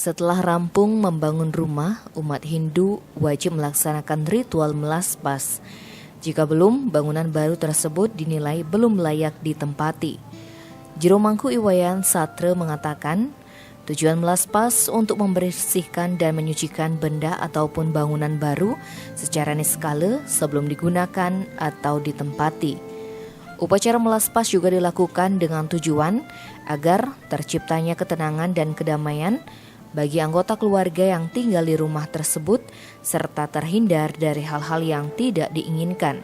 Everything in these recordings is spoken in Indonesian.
Setelah rampung membangun rumah, umat Hindu wajib melaksanakan ritual melaspas. Jika belum, bangunan baru tersebut dinilai belum layak ditempati. Jero Mangku Iwayan Satre mengatakan, tujuan melaspas untuk membersihkan dan menyucikan benda ataupun bangunan baru secara niskala sebelum digunakan atau ditempati. Upacara melaspas juga dilakukan dengan tujuan agar terciptanya ketenangan dan kedamaian bagi anggota keluarga yang tinggal di rumah tersebut serta terhindar dari hal-hal yang tidak diinginkan.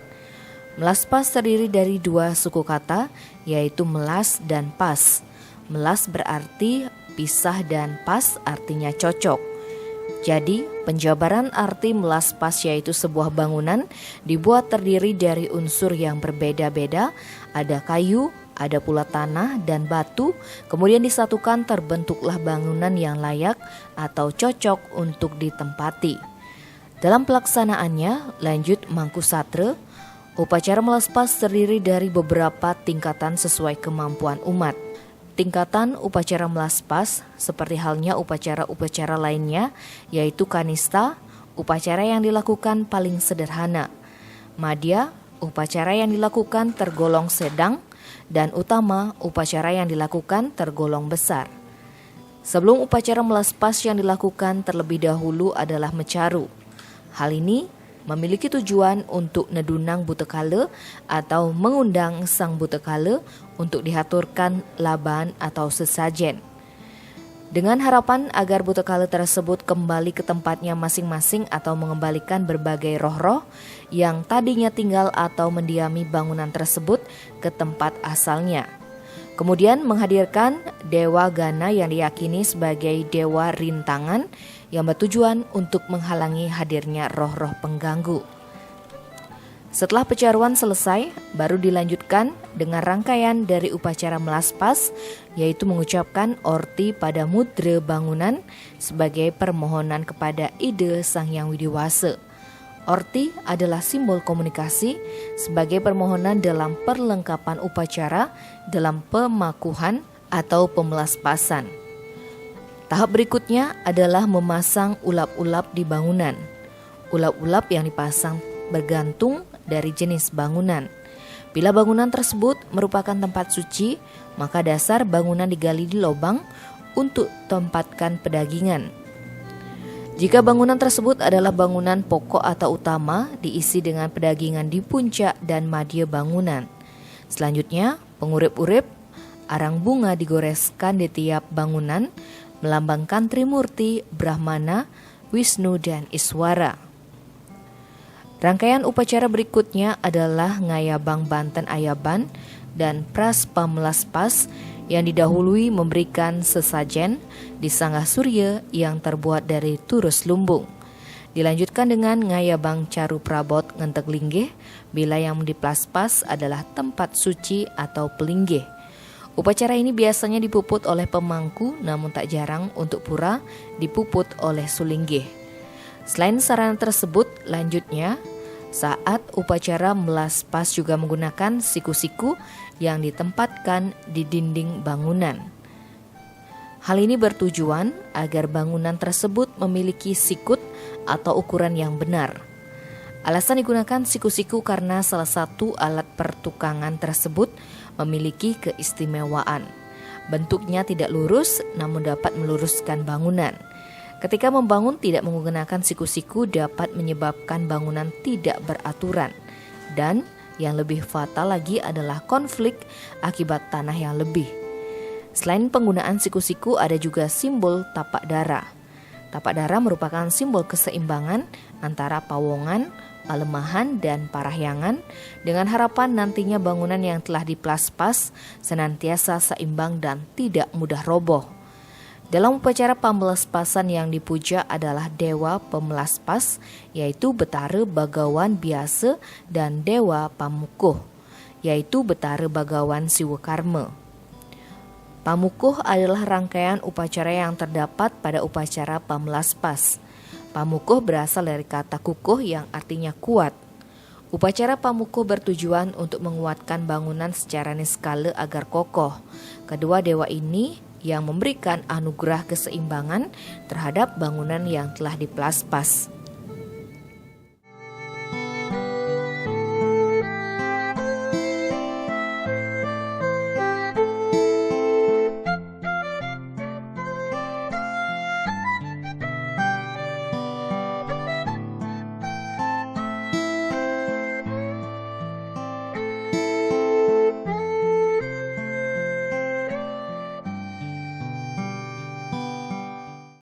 Melaspas terdiri dari dua suku kata, yaitu melas dan pas. Melas berarti pisah dan pas artinya cocok. Jadi, penjabaran arti melaspas yaitu sebuah bangunan dibuat terdiri dari unsur yang berbeda-beda, ada kayu, ada pula tanah dan batu, kemudian disatukan terbentuklah bangunan yang layak atau cocok untuk ditempati. Dalam pelaksanaannya, lanjut Mangku Satre, upacara melaspas terdiri dari beberapa tingkatan sesuai kemampuan umat. Tingkatan upacara melaspas seperti halnya upacara-upacara lainnya, yaitu kanista, upacara yang dilakukan paling sederhana. Madya, upacara yang dilakukan tergolong sedang, dan utama, upacara yang dilakukan tergolong besar. Sebelum upacara melaspas yang dilakukan terlebih dahulu adalah mecaru. Hal ini memiliki tujuan untuk nedunang butekala atau mengundang sang butekala untuk dihaturkan laban atau sesajen. Dengan harapan agar butekala tersebut kembali ke tempatnya masing-masing atau mengembalikan berbagai roh-roh yang tadinya tinggal atau mendiami bangunan tersebut ke tempat asalnya. Kemudian menghadirkan Dewa Gana yang diyakini sebagai Dewa Rintangan yang bertujuan untuk menghalangi hadirnya roh-roh pengganggu. Setelah pecaruan selesai, baru dilanjutkan dengan rangkaian dari upacara melaspas, yaitu mengucapkan orti pada mudra bangunan sebagai permohonan kepada ide Sang Hyang Widiwasa. Orti adalah simbol komunikasi sebagai permohonan dalam perlengkapan upacara dalam pemakuhan atau pemelaspasan. Tahap berikutnya adalah memasang ulap-ulap di bangunan. Ulap-ulap yang dipasang bergantung dari jenis bangunan. Bila bangunan tersebut merupakan tempat suci, maka dasar bangunan digali di lubang untuk tempatkan pedagingan. Jika bangunan tersebut adalah bangunan pokok atau utama, diisi dengan pedagingan di puncak dan madya bangunan. Selanjutnya, pengurip-urip, arang bunga digoreskan di tiap bangunan, melambangkan Trimurti, Brahmana, Wisnu, dan Iswara. Rangkaian upacara berikutnya adalah Ngayabang Banten Ayaban dan Praspa Melaspas yang didahului memberikan sesajen di Sanggah Surya yang terbuat dari turus lumbung. Dilanjutkan dengan Ngayabang Caru Prabot Ngentek Linggih bila yang diplaspas adalah tempat suci atau pelinggih. Upacara ini biasanya dipuput oleh pemangku, namun tak jarang untuk pura dipuput oleh sulinggih. Selain sarana tersebut, lanjutnya saat upacara melaspas juga menggunakan siku-siku yang ditempatkan di dinding bangunan. Hal ini bertujuan agar bangunan tersebut memiliki sikut atau ukuran yang benar. Alasan digunakan siku-siku karena salah satu alat pertukangan tersebut memiliki keistimewaan. Bentuknya tidak lurus namun dapat meluruskan bangunan. Ketika membangun tidak menggunakan siku-siku dapat menyebabkan bangunan tidak beraturan. Dan yang lebih fatal lagi adalah konflik akibat tanah yang lebih. Selain penggunaan siku-siku ada juga simbol tapak dara. Tapak dara merupakan simbol keseimbangan antara pawongan, palemahan, dan parahyangan dengan harapan nantinya bangunan yang telah diplaspas senantiasa seimbang dan tidak mudah roboh. Dalam upacara pemelaspasan yang dipuja adalah Dewa Pemelaspas, yaitu Betara Bagawan Biasa, dan Dewa Pamukuh, yaitu Betara Bagawan Siwakarma. Pamukuh adalah rangkaian upacara yang terdapat pada upacara pemelaspas. Pamukuh berasal dari kata kukuh yang artinya kuat. Upacara pamukuh bertujuan untuk menguatkan bangunan secara niskala agar kokoh. Kedua dewa ini yang memberikan anugerah keseimbangan terhadap bangunan yang telah diplaspas.